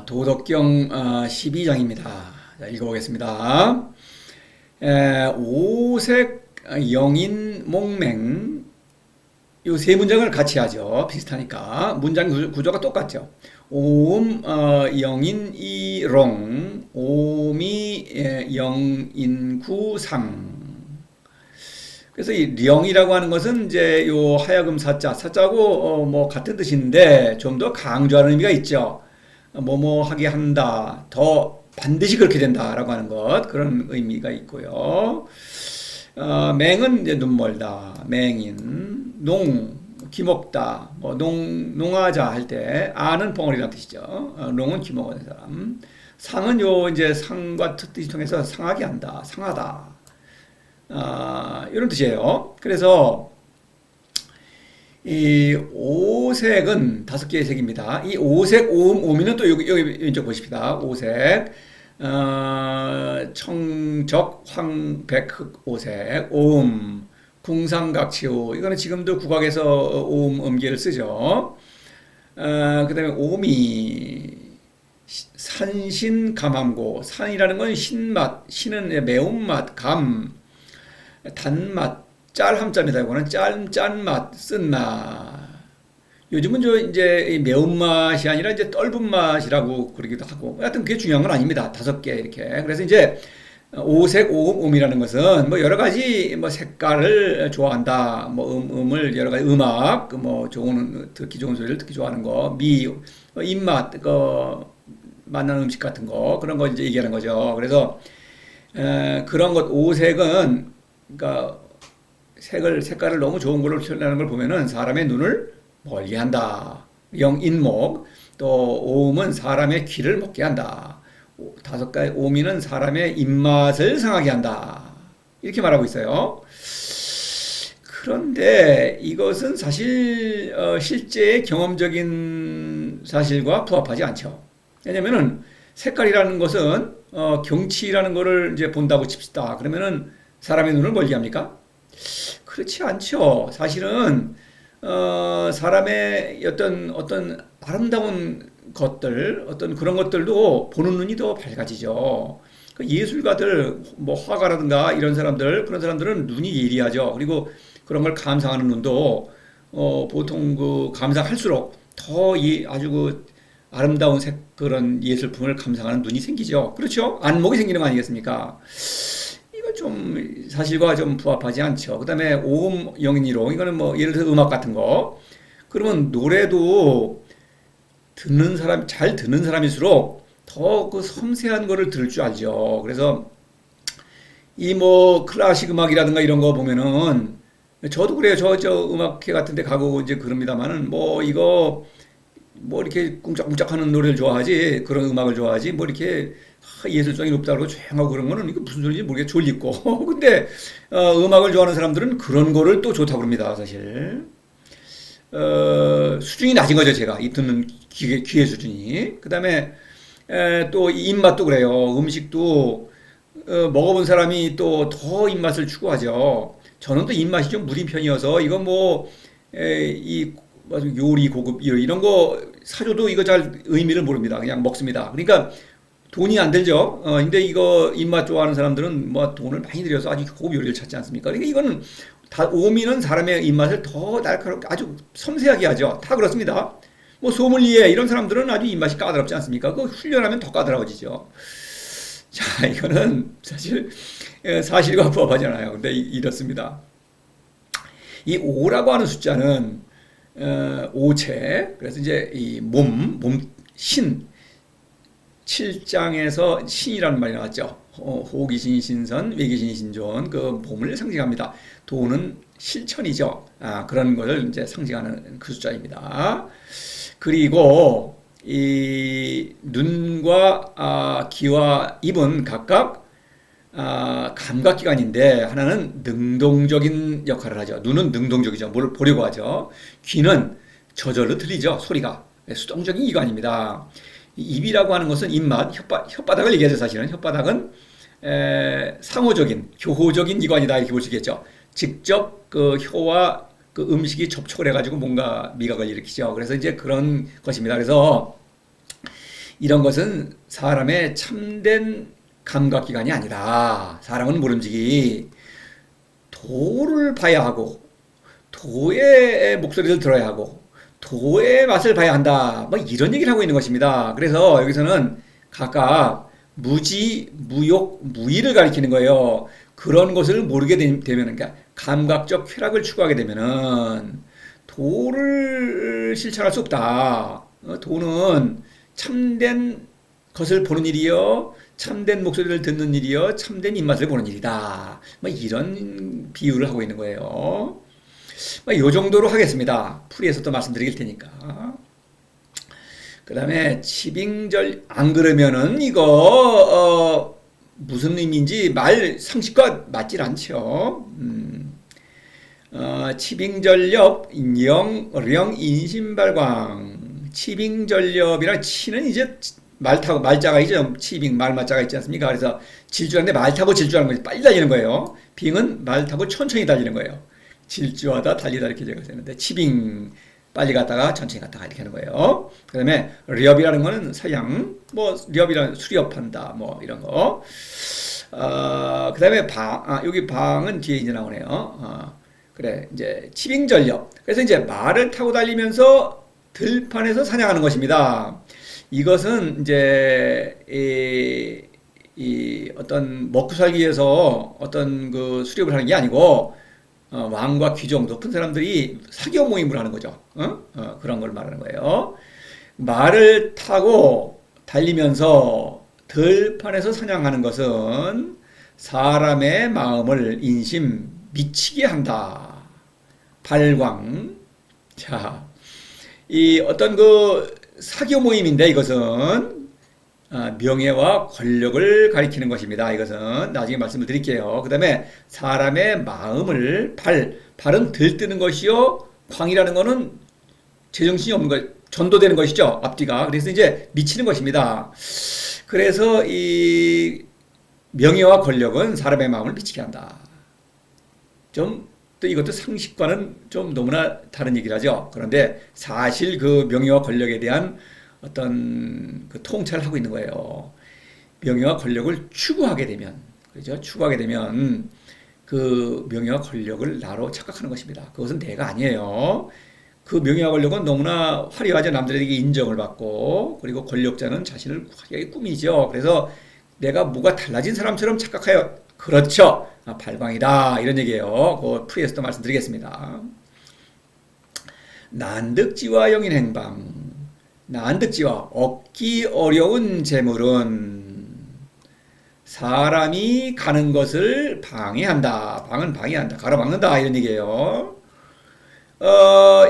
도덕경 12장입니다. 자, 읽어보겠습니다. 오색, 영인, 목맹 이 세 문장을 같이 하죠. 비슷하니까 문장 구조가 똑같죠. 오음, 영인, 이롱, 오미, 영인, 구상. 그래서 이 령이라고 하는 것은 이제 요 하여금 사자고 뭐 같은 뜻인데 좀 더 강조하는 의미가 있죠. 뭐뭐 하게 한다, 더 반드시 그렇게 된다라고 하는 것, 그런 의미가 있고요. 맹은 이제 눈멀다, 맹인, 농 기먹다, 뭐 농하자 할 때 아는 벙어리라는 뜻이죠. 농은 기먹는 사람. 상은 요 이제 상과 뜻이 통해서 상하게 한다, 상하다. 이런 뜻이에요. 그래서 이 오색은 5개의 색입니다. 이 오색, 오음, 오미는 또 여기 왼쪽 보십시다. 오색, 청적, 황, 백, 흑, 오색, 오음, 궁상각치호. 이거는 지금도 국악에서 오음, 음계를 쓰죠. 그 다음에 오미, 산신, 감함고. 산이라는 건 신맛, 신은 매운맛, 감, 단맛, 짤 함자입니다. 이거는 짠맛, 쓴맛. 요즘은 이제 이 매운맛이 아니라 이제 떫은 맛이라고 그러기도 하고. 하여튼 그게 중요한 건 아닙니다. 5개 이렇게. 그래서 이제 오색, 오음, 음이라는 것은 뭐 여러 가지 뭐 색깔을 좋아한다. 뭐 음을 여러 가지 음악, 뭐 듣기 좋은 소리를 듣기 좋아하는 거, 입맛, 맛나는 음식 같은 거, 그런 거 이제 얘기하는 거죠. 그래서 그런 것, 오색은 그러니까 색깔을 너무 좋은 걸로 표현하는 걸 보면은 사람의 눈을 멀게 한다. 영인목. 또 오음은 사람의 귀를 먹게 한다. 5가지 오미는 사람의 입맛을 상하게 한다. 이렇게 말하고 있어요. 그런데 이것은 사실 실제의 경험적인 사실과 부합하지 않죠. 왜냐면은 색깔이라는 것은 경치라는 거를 이제 본다고 칩시다. 그러면은 사람의 눈을 멀게 합니까? 그렇지 않죠. 사실은 사람의 어떤 아름다운 것들, 어떤 그런 것들도 보는 눈이 더 밝아지죠. 그 예술가들, 뭐 화가라든가 이런 사람들, 그런 사람들은 눈이 예리하죠. 그리고 그런 걸 감상하는 눈도 보통 그 감상할수록 더 아주 그 아름다운 그런 예술품을 감상하는 눈이 생기죠. 그렇죠? 안목이 생기는 거 아니겠습니까? 이거 좀 사실과 좀 부합하지 않죠. 그 다음에 오음 영인이로 이거는 뭐 예를 들어 음악 같은 거. 그러면 노래도 잘 듣는 사람일수록 더 그 섬세한 거를 들을 줄 알죠. 그래서 이 뭐 클래식 음악이라든가 이런 거 보면은 저도 그래요. 저 음악회 같은 데 가고 이제 그럽니다만은 뭐 이거 뭐 이렇게 꿍짝꿍짝 하는 노래를 좋아하지, 그런 음악을 좋아하지, 뭐 이렇게 예술성이 높다고 조용하고 그런 거는 이거 무슨 소리인지 모르겠 졸리고. 근데 음악을 좋아하는 사람들은 그런 거를 또 좋다고 그럽니다, 사실. 수준이 낮은 거죠, 제가 이 듣는 귀의 수준이. 그 다음에 또 입맛도 그래요. 음식도 먹어본 사람이 또 더 입맛을 추구하죠. 저는 또 입맛이 좀 무딘 편이어서 이거 이 요리 고급 이런 거 사줘도 이거 잘 의미를 모릅니다. 그냥 먹습니다. 그러니까 돈이 안 들죠. 근데 이거 입맛 좋아하는 사람들은 뭐 돈을 많이 들여서 아주 고급 요리를 찾지 않습니까? 그러니까 이거는 다 오미는 사람의 입맛을 더 날카롭게 아주 섬세하게 하죠. 다 그렇습니다. 뭐 소믈리에 이런 사람들은 아주 입맛이 까다롭지 않습니까? 그 훈련하면 더 까다로워지죠. 자, 이거는 사실 사실과 부합하지 않아요. 근데 이렇습니다. 이 오라고 하는 숫자는 오체. 그래서 이제 이 신 7장에서 신이라는 말이 나왔죠. 호기신 신선, 외기신 신존, 그 몸을 상징합니다. 도는 실천이죠. 그런 것을 이제 상징하는 그 숫자입니다. 그리고 이 눈과 귀와 입은 각각 감각기관인데 하나는 능동적인 역할을 하죠. 눈은 능동적이죠. 뭘 보려고 하죠. 귀는 저절로 들리죠. 소리가. 수동적인 기관입니다. 입이라고 하는 것은 입맛, 혓바닥을 얘기하죠. 사실은 혓바닥은 상호적인, 교호적인 기관이다 이렇게 볼 수 있겠죠. 직접 그 혀와 그 음식이 접촉을 해가지고 뭔가 미각을 일으키죠. 그래서 이제 그런 것입니다. 그래서 이런 것은 사람의 참된 감각기관이 아니다. 사람은 모름지기 도를 봐야 하고 도의 목소리를 들어야 하고 도의 맛을 봐야 한다. 뭐 이런 얘기를 하고 있는 것입니다. 그래서 여기서는 각각 무지, 무욕, 무의를 가리키는 거예요. 그런 것을 모르게 되면, 그러니까 감각적 쾌락을 추구하게 되면은 도를 실천할 수 없다. 도는 참된 것을 보는 일이요, 참된 목소리를 듣는 일이요, 참된 입맛을 보는 일이다. 뭐 이런 비유를 하고 있는 거예요. 이 정도로 하겠습니다. 풀이해서 또 말씀드릴 테니까. 그 다음에 치빙절, 안 그러면은 이거 무슨 의미인지 말 상식과 맞질 않죠. 치빙절렵 령 인심발광. 치빙절렵이란 치는 이제 말 타고 말자가 있죠. 치빙 말맞자가 있지 않습니까? 그래서 질주하는데 말 타고 질주하는 거지. 빨리 달리는 거예요. 빙은 말 타고 천천히 달리는 거예요. 질주하다 달리다 이렇게 제가 쓰는데 치빙 빨리 갔다가 천천히 갔다가 이렇게 하는 거예요. 그 다음에 렵이라는 거는 서양 뭐 렵이라는 수렵한다 뭐 이런 거. 그 다음에 여기 방은 뒤에 이제 나오네요. 그래 이제 치빙전렵. 그래서 이제 말을 타고 달리면서 들판에서 사냥하는 것입니다. 이것은 이제 이 어떤 먹고 살기 위해서 어떤 그 수렵을 하는 게 아니고 왕과 귀족 높은 사람들이 사교 모임을 하는 거죠. 그런 걸 말하는 거예요. 말을 타고 달리면서 들판에서 사냥하는 것은 사람의 마음을 인심 미치게 한다. 발광. 자, 이 어떤 그 사교 모임인데 이것은 명예와 권력을 가리키는 것입니다. 이것은 나중에 말씀을 드릴게요. 그 다음에 사람의 마음을 발은 들뜨는 것이요. 광이라는 거는 제정신이 없는 것, 전도되는 것이죠. 앞뒤가. 그래서 이제 미치는 것입니다. 그래서 이 명예와 권력은 사람의 마음을 미치게 한다. 좀 또 이것도 상식과는 좀 너무나 다른 얘기를 하죠. 그런데 사실 그 명예와 권력에 대한 어떤 그 통찰을 하고 있는 거예요. 명예와 권력을 추구하게 되면, 그죠? 추구하게 되면 그 명예와 권력을 나로 착각하는 것입니다. 그것은 내가 아니에요. 그 명예와 권력은 너무나 화려하죠. 남들에게 인정을 받고, 그리고 권력자는 자신을 화려하게 꾸미죠. 그래서 내가 뭐가 달라진 사람처럼 착각해요. 그렇죠. 발광이다. 이런 얘기예요. 그 풀이에서도 말씀드리겠습니다. 난득지와 영인행방. 난득지와 얻기 어려운 재물은 사람이 가는 것을 방해한다. 방은 방해한다. 가로막는다. 이런 얘기예요.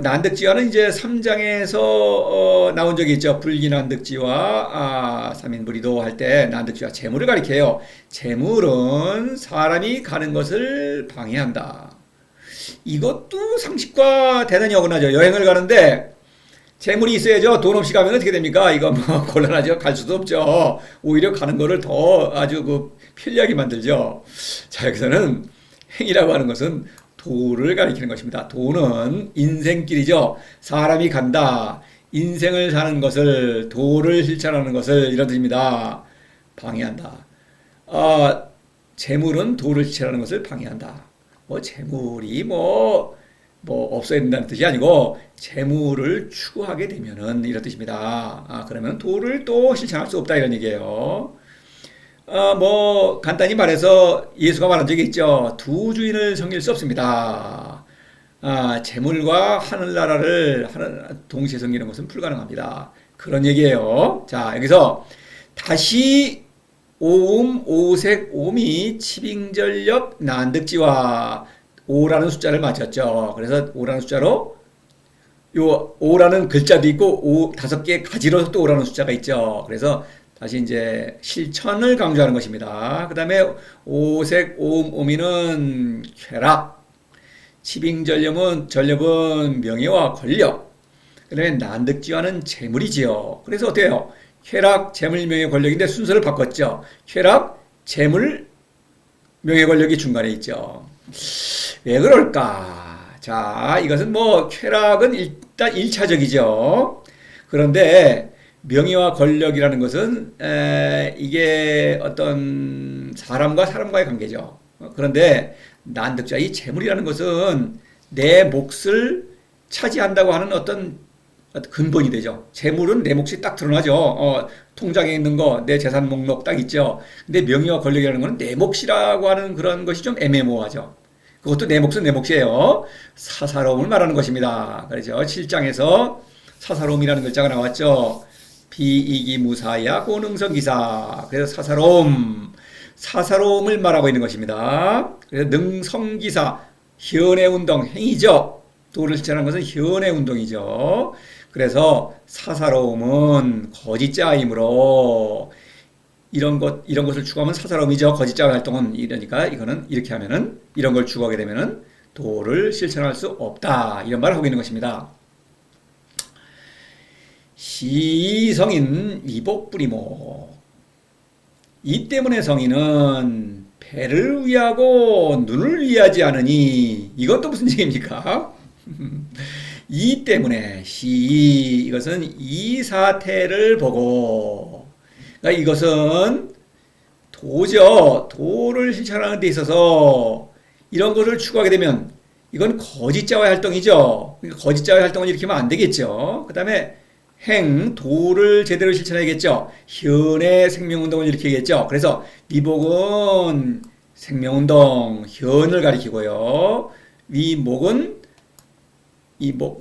난득지와는 이제 3장에서 나온 적이 있죠. 불기난득지와 3인불이도 할 때 난득지와 재물을 가리켜요. 재물은 사람이 가는 것을 방해한다. 이것도 상식과 대단히 어긋나죠. 여행을 가는데 재물이 있어야죠. 돈 없이 가면 어떻게 됩니까? 이거 뭐 곤란하죠. 갈 수도 없죠. 오히려 가는 거를 더 아주 그 편리하게 만들죠. 자, 여기서는 행이라고 하는 것은 도를 가리키는 것입니다. 도는 인생길이죠. 사람이 간다. 인생을 사는 것을, 도를 실천하는 것을 이런 뜻입니다. 방해한다. 재물은 도를 실천하는 것을 방해한다. 뭐 재물이 뭐 없어야 된다는 뜻이 아니고 재물을 추구하게 되면은 이런 뜻입니다. 그러면 도를 또 실천할 수 없다 이런 얘기예요. 뭐 간단히 말해서 예수가 말한 적이 있죠. 두 주인을 섬길 수 없습니다. 재물과 하늘나라를 동시에 섬기는 것은 불가능합니다. 그런 얘기예요. 자, 여기서 다시 오음, 오색, 오미, 치빙절렵, 난득지와 오라는 숫자를 맞췄죠. 그래서 오라는 숫자로 요 오라는 글자도 있고 5개 가지로 또 오라는 숫자가 있죠. 그래서 다시 이제 실천을 강조하는 것입니다. 그 다음에 오색, 오음, 오미는 쾌락, 치빙전렵은 명예와 권력, 그 다음에 난득지와는 재물이지요. 그래서 어때요? 쾌락, 재물, 명예, 권력인데 순서를 바꿨죠. 쾌락, 재물, 명예, 권력이 중간에 있죠. 왜 그럴까? 자, 이것은 뭐 쾌락은 일단 1차적이죠. 그런데 명예와 권력이라는 것은 이게 어떤 사람과 사람과의 관계죠. 그런데 난득자 이 재물이라는 것은 내 몫을 차지한다고 하는 어떤 근본이 되죠. 재물은 내 몫이 딱 드러나죠. 통장에 있는 거, 내 재산 목록 딱 있죠. 근데 명예와 권력이라는 것은 내 몫이라고 하는 그런 것이 좀 애매모호하죠. 그것도 내 몫은 내 몫이에요. 사사로움을 말하는 것입니다. 그렇죠. 7장에서 사사로움이라는 글자가 나왔죠. 비이기무사야 고능성기사. 그래서 사사로움을 말하고 있는 것입니다. 그래서 능성기사, 현해운동, 행위죠. 도를 실천하는 것은 현해운동이죠. 그래서 사사로움은 거짓자이므로 이런 것을 추구하면 사사로움이죠. 거짓자 활동은 이러니까 이거는 이렇게 하면은 이런 걸 추구하게 되면은 도를 실천할 수 없다. 이런 말을 하고 있는 것입니다. 시성인 이복불이모. 이 때문에 성인은 배를 위하고 눈을 위하지 않으니 이것도 무슨 얘기입니까? 이 때문에 이것은 이 사태를 보고 그러니까 이것은 도를 실천하는 데 있어서 이런 것을 추구하게 되면 이건 거짓자와의 활동이죠. 그러니까 거짓자와의 활동은 이렇게 하면 안 되겠죠. 그 다음에 도를 제대로 실천해야겠죠. 현의 생명운동을 일으키겠죠. 그래서 위복은 생명운동, 현을 가리키고요. 위목은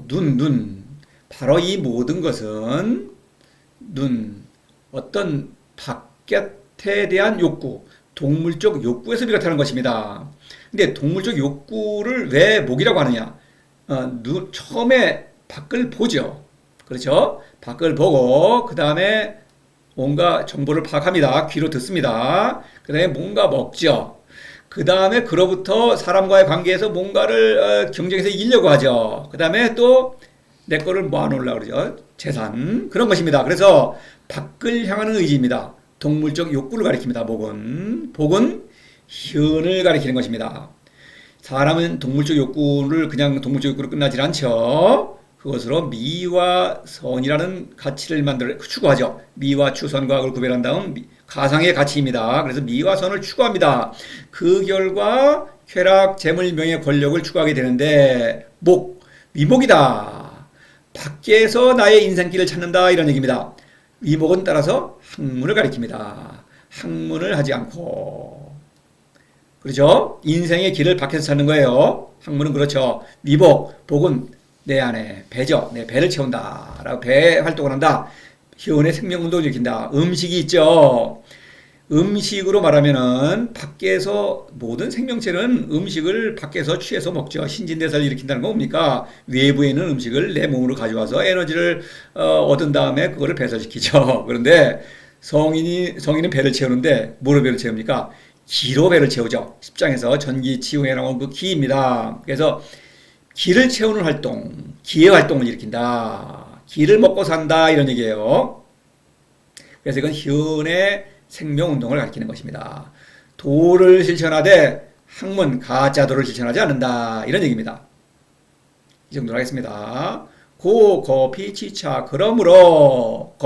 눈. 바로 이 모든 것은 어떤 바깥에 대한 욕구, 동물적 욕구에서 비롯하는 것입니다. 근데 동물적 욕구를 왜 목이라고 하느냐? 처음에 밖을 보죠. 그렇죠? 밖을 보고 그 다음에 뭔가 정보를 파악합니다. 귀로 듣습니다. 그 다음에 뭔가 먹죠. 그 다음에 그로부터 사람과의 관계에서 뭔가를 경쟁해서 이기려고 하죠. 그 다음에 또 내 거를 모아놓으려고 그러죠. 재산. 그런 것입니다. 그래서 밖을 향하는 의지입니다. 동물적 욕구를 가리킵니다. 복은 현을 가리키는 것입니다. 사람은 동물적 욕구를 그냥 동물적 욕구로 끝나질 않죠. 그것으로 미와 선이라는 가치를 추구하죠. 미와 추선과학을 구별한 다음 가상의 가치입니다. 그래서 미와 선을 추구합니다. 그 결과 쾌락, 재물, 명예, 권력을 추구하게 되는데 위목이다. 밖에서 나의 인생길을 찾는다 이런 얘기입니다. 위목은 따라서 학문을 가리킵니다. 학문을 하지 않고 그렇죠? 인생의 길을 밖에서 찾는 거예요. 학문은 그렇죠. 복은 내 안에 배죠. 내 배를 채운다. 라고 배 활동을 한다. 현의 생명운동을 일으킨다. 음식이 있죠. 음식으로 말하면은 밖에서 모든 생명체는 음식을 밖에서 취해서 먹죠. 신진대사를 일으킨다는 건 뭡니까? 외부에 있는 음식을 내 몸으로 가져와서 에너지를 얻은 다음에 그거를 배설시키죠. 그런데 성인은 배를 채우는데 뭐로 배를 채웁니까? 기로 배를 채우죠. 10장에서 전기치유에 나온 그 기입니다. 그래서 기를 채우는 활동, 기의 활동을 일으킨다. 기를 먹고 산다 이런 얘기예요. 그래서 이건 현의 생명운동을 가리키는 것입니다. 도를 실천하되 학문, 가짜도를 실천하지 않는다. 이런 얘기입니다. 이 정도로 하겠습니다. 거피치차 그러므로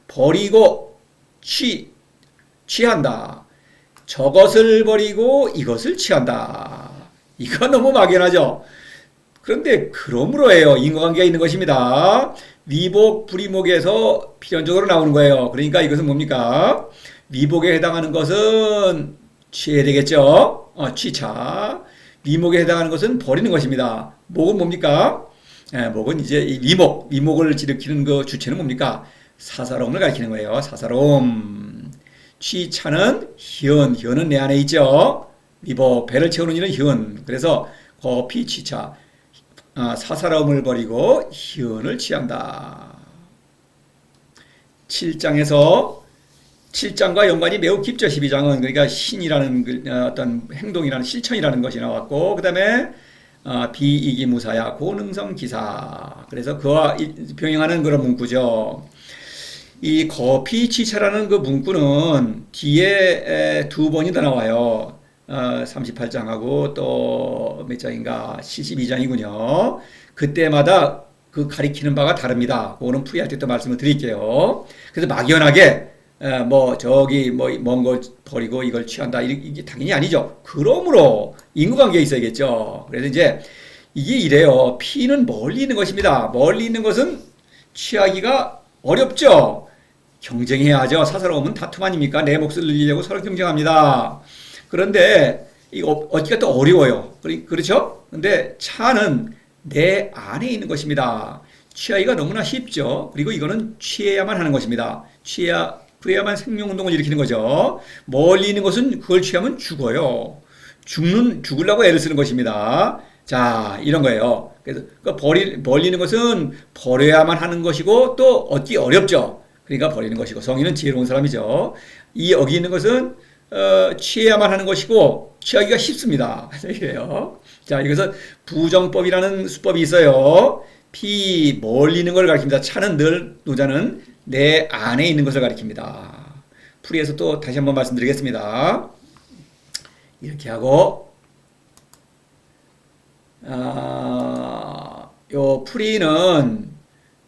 버리고 취한다. 저것을 버리고 이것을 취한다. 이거 너무 막연하죠. 그런데 그러므로예요. 인과관계가 있는 것입니다. 위복, 불이목에서 필연적으로 나오는 거예요. 그러니까 이것은 뭡니까? 위복에 해당하는 것은 취해야 되겠죠. 취차. 위목에 해당하는 것은 버리는 것입니다. 목은 뭡니까? 목은 이제 이 위목을 일으키는 그 주체는 뭡니까? 사사로움을 가리키는 거예요. 사사로움. 취차는 현은 내 안에 있죠. 위복, 배를 채우는 일은 현. 그래서 거피취차. 사사로움을 버리고 현을 취한다. 7장과 연관이 매우 깊죠. 12장은 그러니까 신이라는 어떤 행동이라는 실천이라는 것이 나왔고 그 다음에 비이기무사야 고능성기사. 그래서 그와 병행하는 그런 문구죠. 이 거피취차라는 그 문구는 뒤에 두 번이 더 나와요. 38장하고 또 몇 장인가 72장이군요. 그때마다 그 가리키는 바가 다릅니다. 그거는 풀이할 때 또 말씀을 드릴게요. 그래서 막연하게 뭐 저기 뭐 먼 거 버리고 이걸 취한다 이게 당연히 아니죠. 그러므로 인과관계에 있어야겠죠. 그래서 이제 이게 이래요. P는 멀리 있는 것입니다. 멀리 있는 것은 취하기가 어렵죠. 경쟁해야죠. 사사로움은 다툼 아닙니까? 내 몫을 늘리려고 서로 경쟁합니다. 그런데 이거 얻기가 또 어려워요. 그렇죠? 근데 차는 내 안에 있는 것입니다. 취하기가 너무나 쉽죠. 그리고 이거는 취해야만 하는 것입니다. 그래야만 생명운동을 일으키는 거죠. 멀리 있는 것은 그걸 취하면 죽어요. 죽으려고 애를 쓰는 것입니다. 자, 이런 거예요. 그래서 멀리 있는 것은 버려야만 하는 것이고 또 얻기 어렵죠. 그러니까 버리는 것이고 성인은 지혜로운 사람이죠. 이 여기 있는 것은 취해야만 하는 것이고 취하기가 쉽습니다. 이래요. 자, 이것은 부정법이라는 수법이 있어요. P 멀리 있는 걸 가리킵니다. 차는 늘 노자는 내 안에 있는 것을 가리킵니다. 풀이에서 또 다시 한번 말씀드리겠습니다. 이렇게 하고 요 풀이는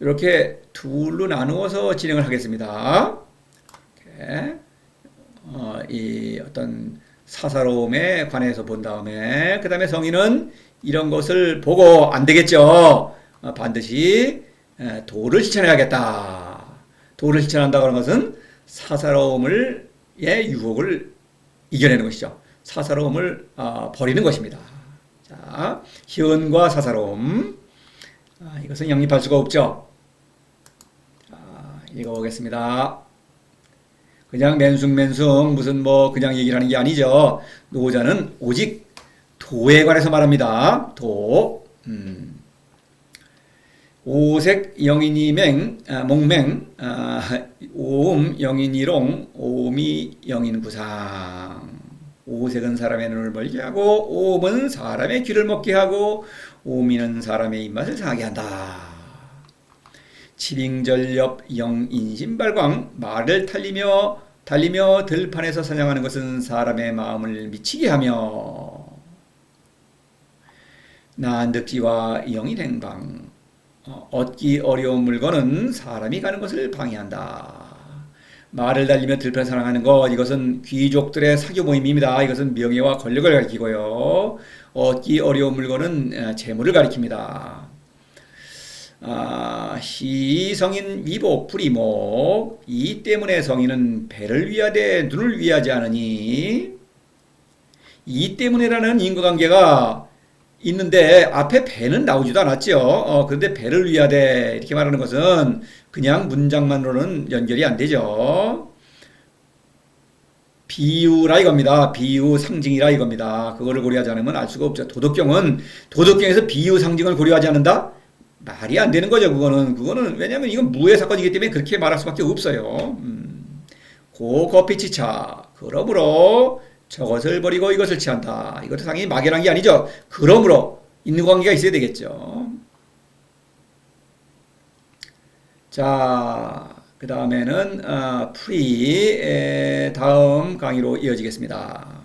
이렇게 둘로 나누어서 진행을 하겠습니다. 이렇게 이 어떤 사사로움에 관해서 본 다음에 그 다음에 성인은 이런 것을 보고 안 되겠죠. 반드시 도를 실천해야겠다. 도를 실천한다고 하는 것은 사사로움의 유혹을 이겨내는 것이죠. 사사로움을 버리는 것입니다. 자, 현과 사사로움. 이것은 영립할 수가 없죠. 자, 읽어보겠습니다. 그냥 맨숭맨숭 무슨 뭐 그냥 얘기를 하는 게 아니죠. 노자는 오직 도에 관해서 말합니다. 도. 오색 영인이 몽맹, 오음 영인이롱, 오음이 영인구상. 오색은 사람의 눈을 멀게 하고, 오음은 사람의 귀를 먹게 하고, 오미는 사람의 입맛을 상하게 한다. 치빙전렵 영인심발광, 말을 달리며 들판에서 사냥하는 것은 사람의 마음을 미치게 하며, 난득지와 영인행방, 얻기 어려운 물건은 사람이 가는 것을 방해한다. 말을 달리며 들판을 사냥하는 것, 이것은 귀족들의 사교 모임입니다. 이것은 명예와 권력을 가리키고요. 얻기 어려운 물건은 재물을 가리킵니다. 시성인 위복 불이목, 이 때문에 성인은 배를 위하되 눈을 위하지 않으니, 이 때문에라는 인과관계가 있는데 앞에 배는 나오지도 않았죠. 그런데 배를 위하되 이렇게 말하는 것은 그냥 문장만으로는 연결이 안 되죠. 비유라 이겁니다. 비유 상징이라 이겁니다. 그거를 고려하지 않으면 알 수가 없죠. 도덕경에서 비유 상징을 고려하지 않는다? 말이 안 되는 거죠. 그거는 왜냐하면 이건 무해 사건이기 때문에 그렇게 말할 수밖에 없어요. 고거피치차. 그러므로 저것을 버리고 이것을 취한다. 이것도 당연히 막연한 게 아니죠. 그러므로 있는 관계가 있어야 되겠죠. 자, 그 다음에는 프리 다음 강의로 이어지겠습니다.